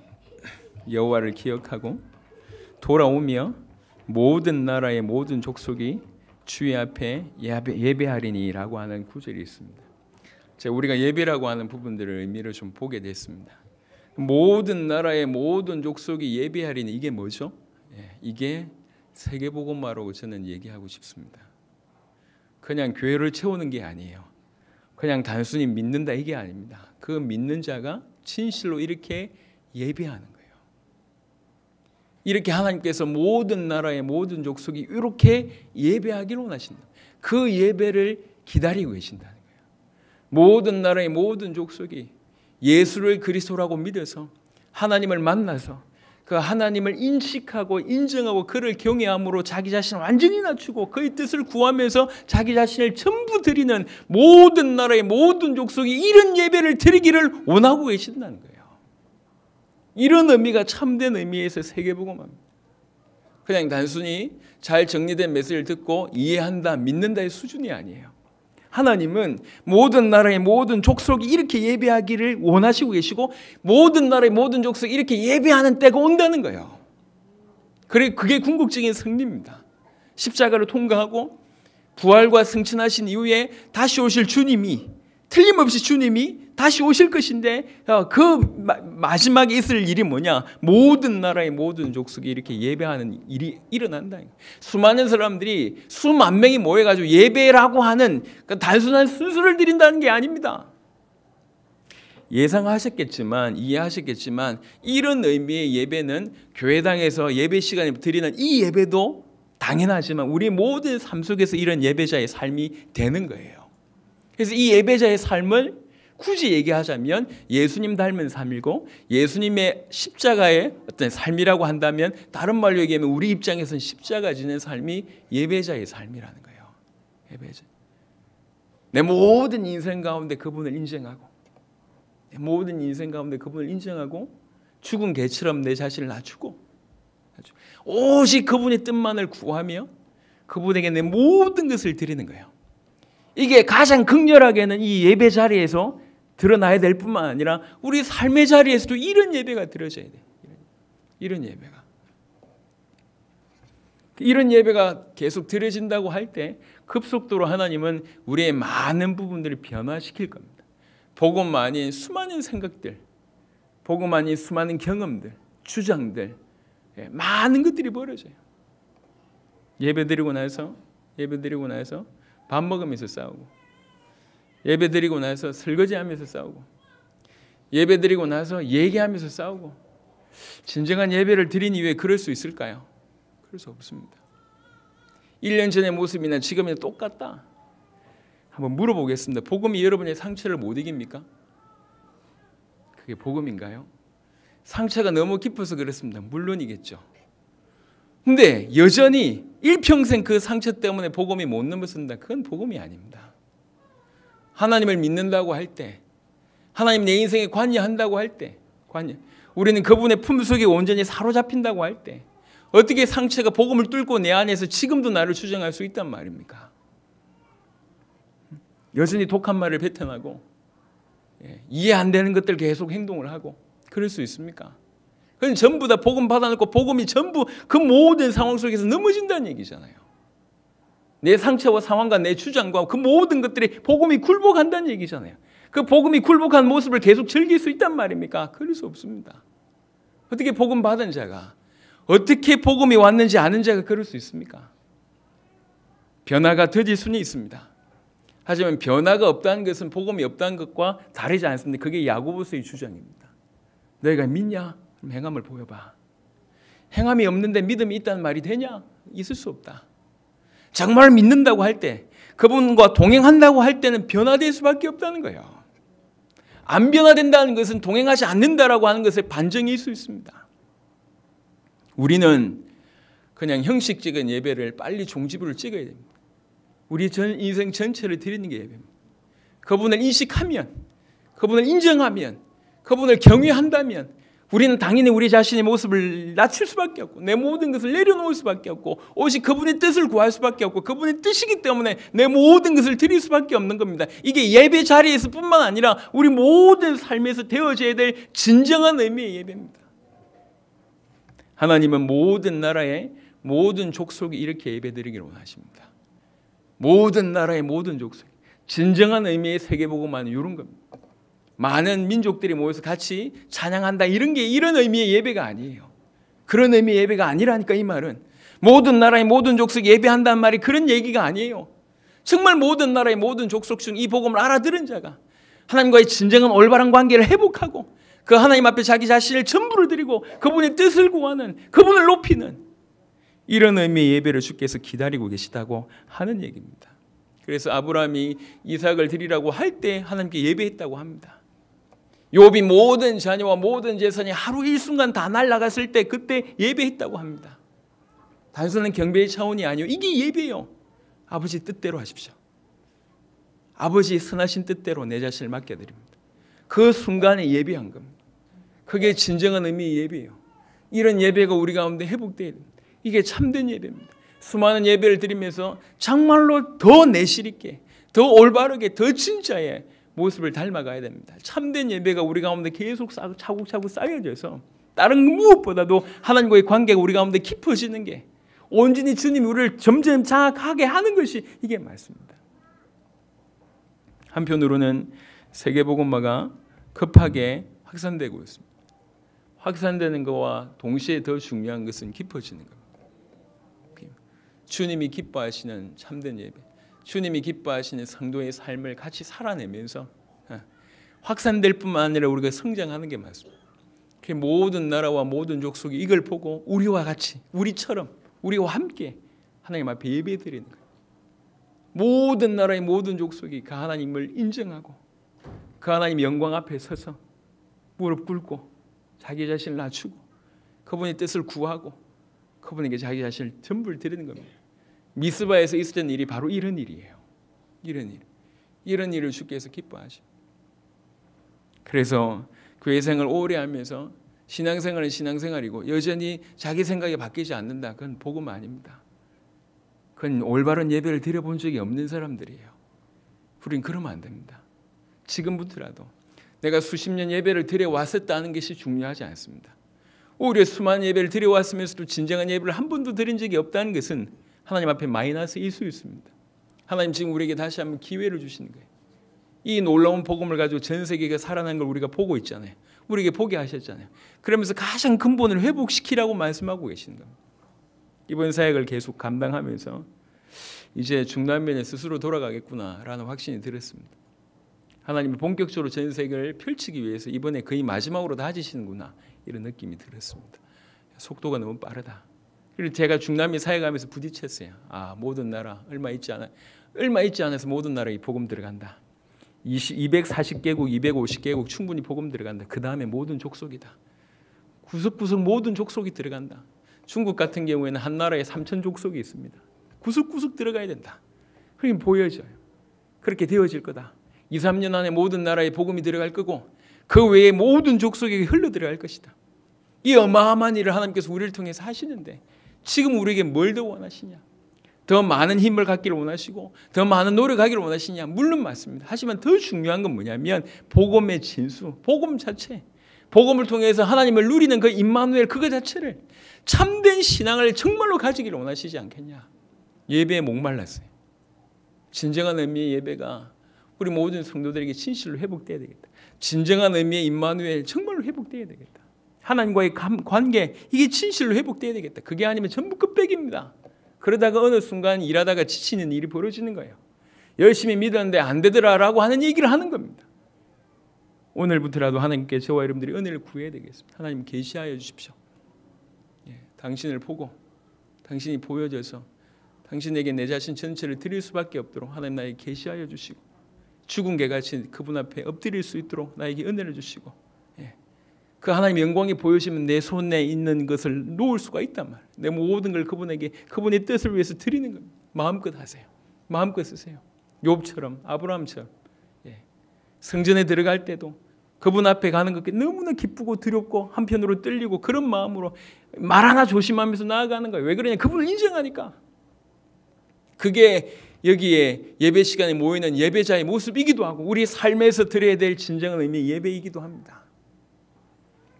여호와를 기억하고 돌아오며 모든 나라의 모든 족속이 주의 앞에 예배하리니라고 하는 구절이 있습니다. 제가 우리가 예배라고 하는 부분들의 의미를 좀 보게 됐습니다. 모든 나라의 모든 족속이 예배하리니 이게 뭐죠? 이게 세계복음화라고 저는 얘기하고 싶습니다. 그냥 교회를 채우는 게 아니에요. 그냥 단순히 믿는다 이게 아닙니다. 그 믿는 자가 진실로 이렇게 예배하는 거예요. 이렇게 하나님께서 모든 나라의 모든 족속이 이렇게 예배하기를 원하신다. 그 예배를 기다리고 계신다는 거예요. 모든 나라의 모든 족속이 예수를 그리스도라고 믿어서 하나님을 만나서 그 하나님을 인식하고 인정하고 그를 경외함으로 자기 자신을 완전히 낮추고 그의 뜻을 구하면서 자기 자신을 전부 드리는 모든 나라의 모든 족속이 이런 예배를 드리기를 원하고 계신다는 거예요. 이런 의미가 참된 의미에서 세계복음화입니다. 그냥 단순히 잘 정리된 메시지를 듣고 이해한다, 믿는다의 수준이 아니에요. 하나님은 모든 나라의 모든 족속이 이렇게 예배하기를 원하시고 계시고 모든 나라의 모든 족속이 이렇게 예배하는 때가 온다는 거예요. 그게 궁극적인 승리입니다. 십자가를 통과하고 부활과 승천하신 이후에 다시 오실 주님이 틀림없이 주님이 다시 오실 것인데 그 마지막에 있을 일이 뭐냐? 모든 나라의 모든 족속이 이렇게 예배하는 일이 일어난다. 수많은 사람들이 수만 명이 모여가지고 예배라고 하는 단순한 순수를 드린다는 게 아닙니다. 예상하셨겠지만 이해하셨겠지만 이런 의미의 예배는 교회당에서 예배 시간에 드리는 이 예배도 당연하지만 우리 모든 삶 속에서 이런 예배자의 삶이 되는 거예요. 그래서 이 예배자의 삶을 굳이 얘기하자면 예수님 닮은 삶이고 예수님의 십자가의 어떤 삶이라고 한다면 다른 말로 얘기하면 우리 입장에서는 십자가 지는 삶이 예배자의 삶이라는 거예요. 예배자. 내 모든 인생 가운데 그분을 인정하고 내 모든 인생 가운데 그분을 인정하고 죽은 개처럼 내 자신을 낮추고 오직 그분의 뜻만을 구하며 그분에게 내 모든 것을 드리는 거예요. 이게 가장 극렬하게는 이 예배 자리에서 드러나야 될 뿐만 아니라 우리 삶의 자리에서도 이런 예배가 드려져야 돼요. 이런 예배가 계속 드려진다고 할 때 급속도로 하나님은 우리의 많은 부분들을 변화시킬 겁니다. 복음 아닌 수많은 생각들, 복음 아닌 수많은 경험들, 주장들, 많은 것들이 벌어져요. 예배드리고 나서 밥 먹으면서 싸우고 예배드리고 나서 설거지하면서 싸우고 예배드리고 나서 얘기하면서 싸우고 진정한 예배를 드린 이후에 그럴 수 있을까요? 그럴 수 없습니다. 1년 전의 모습이나 지금이나 똑같다. 한번 물어보겠습니다. 복음이 여러분의 상처를 못 이깁니까? 그게 복음인가요? 상처가 너무 깊어서 그렇습니다. 물론이겠죠. 근데 여전히 일평생 그 상처 때문에 복음이 못 넘어선다. 그건 복음이 아닙니다. 하나님을 믿는다고 할 때, 하나님 내 인생에 관여한다고 할 때, 우리는 그분의 품속에 온전히 사로잡힌다고 할 때 어떻게 상처가 복음을 뚫고 내 안에서 지금도 나를 주장할 수 있단 말입니까? 여전히 독한 말을 뱉어나고 이해 안 되는 것들 계속 행동을 하고 그럴 수 있습니까? 그건 전부 다 복음 받아놓고 복음이 전부 그 모든 상황 속에서 넘어진다는 얘기잖아요. 내 상처와 상황과 내 주장과 그 모든 것들이 복음이 굴복한다는 얘기잖아요. 그 복음이 굴복한 모습을 계속 즐길 수 있단 말입니까? 그럴 수 없습니다. 어떻게 복음 받은 자가, 어떻게 복음이 왔는지 아는 자가 그럴 수 있습니까? 변화가 더딜 수는 있습니다. 하지만 변화가 없다는 것은 복음이 없다는 것과 다르지 않습니다. 그게 야고보서의 주장입니다. 너희가 믿냐? 그럼 행함을 보여봐. 행함이 없는데 믿음이 있다는 말이 되냐? 있을 수 없다. 정말 믿는다고 할 때, 그분과 동행한다고 할 때는 변화될 수밖에 없다는 거예요. 안 변화된다는 것은 동행하지 않는다라고 하는 것의 반증일 수 있습니다. 우리는 그냥 형식적인 예배를 빨리 종지부를 찍어야 됩니다. 우리 전 인생 전체를 드리는 게 예배입니다. 그분을 인식하면, 그분을 인정하면, 그분을 경외한다면 우리는 당연히 우리 자신의 모습을 낮출 수밖에 없고 내 모든 것을 내려놓을 수밖에 없고 오직 그분의 뜻을 구할 수밖에 없고 그분의 뜻이기 때문에 내 모든 것을 드릴 수밖에 없는 겁니다. 이게 예배 자리에서 뿐만 아니라 우리 모든 삶에서 되어져야 될 진정한 의미의 예배입니다. 하나님은 모든 나라의 모든 족속이 이렇게 예배드리기를 원하십니다. 모든 나라의 모든 족속, 진정한 의미의 세계복음화는 이런 겁니다. 많은 민족들이 모여서 같이 찬양한다 이런 게 이런 의미의 예배가 아니에요. 그런 의미의 예배가 아니라니까. 이 말은 모든 나라의 모든 족속이 예배한다는 말이 그런 얘기가 아니에요. 정말 모든 나라의 모든 족속 중 이 복음을 알아들은 자가 하나님과의 진정한 올바른 관계를 회복하고 그 하나님 앞에 자기 자신을 전부를 드리고 그분의 뜻을 구하는, 그분을 높이는 이런 의미의 예배를 주께서 기다리고 계시다고 하는 얘기입니다. 그래서 아브라함이 이삭을 드리라고 할 때 하나님께 예배했다고 합니다. 욥이 모든 자녀와 모든 재산이 하루 일순간 다 날아갔을 때 그때 예배했다고 합니다. 단순한 경배의 차원이 아니요, 이게 예배예요. 아버지 뜻대로 하십시오. 아버지의 선하신 뜻대로 내 자신을 맡겨드립니다. 그 순간에 예배한 겁니다. 그게 진정한 의미의 예배예요. 이런 예배가 우리 가운데 회복돼야 됩니다. 이게 참된 예배입니다. 수많은 예배를 드리면서 정말로 더 내실 있게, 더 올바르게, 더 진짜의 모습을 닮아가야 됩니다. 참된 예배가 우리 가운데 계속 차곡차곡 쌓여져서 다른 무엇보다도 하나님과의 관계가 우리 가운데 깊어지는 게 온전히 주님이 우리를 점점 장악하게 하는 것이 이게 맞습니다. 한편으로는 세계복음화가 급하게 확산되고 있습니다. 확산되는 것과 동시에 더 중요한 것은 깊어지는 겁니다. 주님이 기뻐하시는 참된 예배, 주님이 기뻐하시는 성도의 삶을 같이 살아내면서 확산될 뿐만 아니라 우리가 성장하는 게 맞습니다. 모든 나라와 모든 족속이 이걸 보고 우리와 같이, 우리처럼, 우리와 함께 하나님 앞에 예배드리는 거예요. 모든 나라의 모든 족속이 그 하나님을 인정하고 그 하나님 영광 앞에 서서 무릎 꿇고 자기 자신을 낮추고 그분의 뜻을 구하고 그분에게 자기 자신을 전부를 드리는 겁니다. 미스바에서 있었던 일이 바로 이런 일이에요. 이런 일을 주께서 기뻐하십니다. 그래서 교회 생활을 오래 하면서 신앙생활은 신앙생활이고 여전히 자기 생각이 바뀌지 않는다. 그건 복음 아닙니다. 그건 올바른 예배를 드려본 적이 없는 사람들이에요. 우린 그러면 안 됩니다. 지금부터라도 내가 수십 년 예배를 드려왔었다는 것이 중요하지 않습니다. 오히려 수많은 예배를 드려왔으면서도 진정한 예배를 한 번도 드린 적이 없다는 것은 하나님 앞에 마이너스일 수 있습니다. 하나님 지금 우리에게 다시 한번 기회를 주시는 거예요. 이 놀라운 복음을 가지고 전 세계가 살아난 걸 우리가 보고 있잖아요. 우리에게 보게 하셨잖아요. 그러면서 가장 근본을 회복시키라고 말씀하고 계시는 겁니다. 이번 사역을 계속 감당하면서 이제 중남미에 스스로 돌아가겠구나라는 확신이 들었습니다. 하나님이 본격적으로 전 세계를 펼치기 위해서 이번에 거의 마지막으로 다지시는구나 이런 느낌이 들었습니다. 속도가 너무 빠르다. 그리고 제가 중남미 사회 가면서 부딪혔어요. 모든 나라 얼마 있지 않아서 모든 나라에 복음 들어간다. 240개국, 250개국 충분히 복음 들어간다. 그 다음에 모든 족속이다. 구석구석 모든 족속이 들어간다. 중국 같은 경우에는 한 나라에 3천 족속이 있습니다. 구석구석 들어가야 된다. 그게 보여져요. 그렇게 되어질 거다. 2, 3년 안에 모든 나라에 복음이 들어갈 거고 그 외에 모든 족속에게 흘러 들어갈 것이다. 이 어마어마한 일을 하나님께서 우리를 통해서 하시는데 지금 우리에게 뭘 더 원하시냐? 더 많은 힘을 갖기를 원하시고 더 많은 노력하기를 원하시냐? 물론 맞습니다. 하지만 더 중요한 건 뭐냐면 복음의 진수, 복음 자체, 복음을 통해서 하나님을 누리는 그 임마누엘 그거 자체를 참된 신앙을 정말로 가지기를 원하시지 않겠냐? 예배에 목말랐어요. 진정한 의미의 예배가 우리 모든 성도들에게 진실로 회복돼야 되겠다. 진정한 의미의 임마누엘 정말로 회복돼야 되겠다. 하나님과의 관계 이게 진실로 회복돼야 되겠다. 그게 아니면 전부 끝배기입니다. 그러다가 어느 순간 일하다가 지치는 일이 벌어지는 거예요. 열심히 믿었는데 안 되더라라고 하는 얘기를 하는 겁니다. 오늘부터라도 하나님께 저와 여러분들이 은혜를 구해야 되겠습니다. 하나님 계시하여 주십시오. 당신을 보고 당신이 보여져서 당신에게 내 자신 전체를 드릴 수밖에 없도록 하나님 나에게 계시하여 주시고 죽은 개같이 그분 앞에 엎드릴 수 있도록 나에게 은혜를 주시고 그 하나님의 영광이 보여지면 내 손에 있는 것을 놓을 수가 있단 말이에요. 내 모든 걸 그분에게 그분의 뜻을 위해서 드리는 겁니다. 마음껏 하세요. 마음껏 쓰세요. 욥처럼 아브라함처럼 성전에 들어갈 때도 그분 앞에 가는 것이 너무나 기쁘고 두렵고 한편으로 떨리고 그런 마음으로 말 하나 조심하면서 나아가는 거예요. 왜 그러냐? 그분을 인정하니까. 그게 여기에 예배 시간에 모이는 예배자의 모습이기도 하고 우리 삶에서 드려야 될 진정한 의미의 예배이기도 합니다.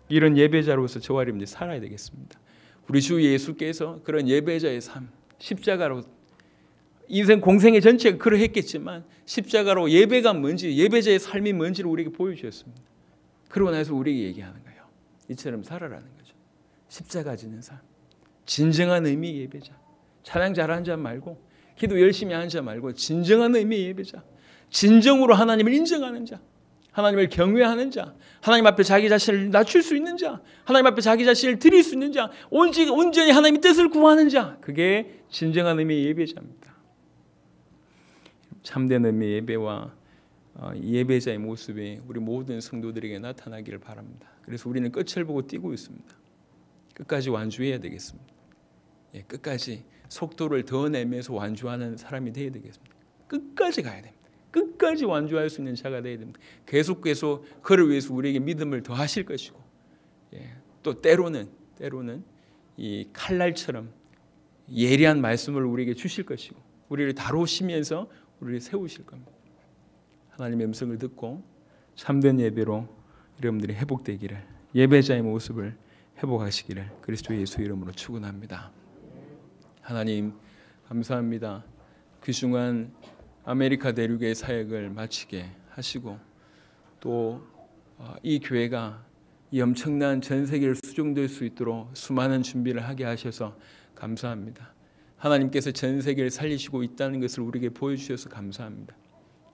이런 예배자로서 저와 여러분들이 살아야 되겠습니다. 우리 주 예수께서 그런 예배자의 삶, 십자가로 인생 공생의 전체가 그러했겠지만 십자가로 예배가 뭔지 예배자의 삶이 뭔지를 우리에게 보여주셨습니다. 그러고 나서 우리에게 얘기하는 거예요. 이처럼 살아라는 거죠. 십자가 지는 삶, 진정한 의미의 예배자. 찬양 잘하는 자 말고 기도 열심히 하는 자 말고 진정한 의미의 예배자. 진정으로 하나님을 인정하는 자. 하나님을 경외하는 자, 하나님 앞에 자기 자신을 낮출 수 있는 자, 하나님 앞에 자기 자신을 드릴 수 있는 자, 온전히 하나님의 뜻을 구하는 자, 그게 진정한 의미의 예배자입니다. 참된 의미의 예배와 예배자의 모습이 우리 모든 성도들에게 나타나기를 바랍니다. 그래서 우리는 끝을 보고 뛰고 있습니다. 끝까지 완주해야 되겠습니다. 끝까지 속도를 더 내면서 완주하는 사람이 되어야 되겠습니다. 끝까지 가야 됩니다. 끝까지 완주할 수 있는 자가 되어야 됩니다. 계속 그를 위해서 우리에게 믿음을 더하실 것이고 또 때로는 이 칼날처럼 예리한 말씀을 우리에게 주실 것이고 우리를 다루시면서 우리를 세우실 겁니다. 하나님의 음성을 듣고 참된 예배로 여러분들이 회복되기를 예배자의 모습을 회복하시기를 그리스도 예수 이름으로 축원합니다. 하나님 감사합니다. 귀중한 아메리카 대륙의 사역을 마치게 하시고 또 이 교회가 이 엄청난 전 세계를 수종될 수 있도록 수많은 준비를 하게 하셔서 감사합니다. 하나님께서 전 세계를 살리시고 있다는 것을 우리에게 보여주셔서 감사합니다.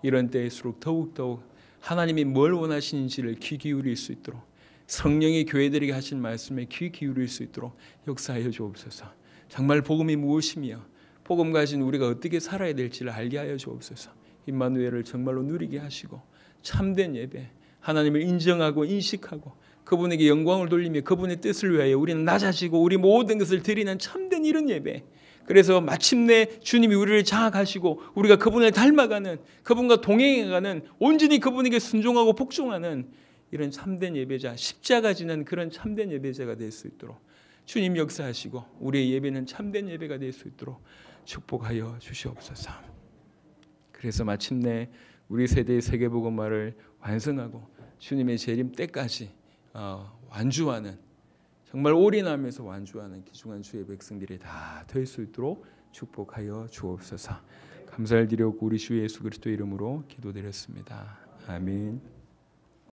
이런 때일수록 더욱더욱 하나님이 뭘 원하시는지를 귀 기울일 수 있도록 성령이 교회들에게 하신 말씀에 귀 기울일 수 있도록 역사하여 주옵소서. 정말 복음이 무엇이며 복음 가진 우리가 어떻게 살아야 될지를 알게 하여 주옵소서. 임마누엘을 정말로 누리게 하시고 참된 예배, 하나님을 인정하고 인식하고 그분에게 영광을 돌리며 그분의 뜻을 위하여 우리는 낮아지고 우리 모든 것을 드리는 참된 이런 예배. 그래서 마침내 주님이 우리를 장악하시고 우리가 그분을 닮아가는 그분과 동행해가는 온전히 그분에게 순종하고 복종하는 이런 참된 예배자, 십자가 지는 그런 참된 예배자가 될 수 있도록 주님 역사하시고 우리의 예배는 참된 예배가 될 수 있도록 축복하여 주시옵소서. 그래서 마침내 우리 세대의 세계복음화를 완성하고 주님의 재림 때까지 완주하는 정말 올인하면서 완주하는 귀중한 주의 백성들이 다 될 수 있도록 축복하여 주옵소서. 감사를 드렸고 우리 주 예수 그리스도 이름으로 기도드렸습니다. 아멘.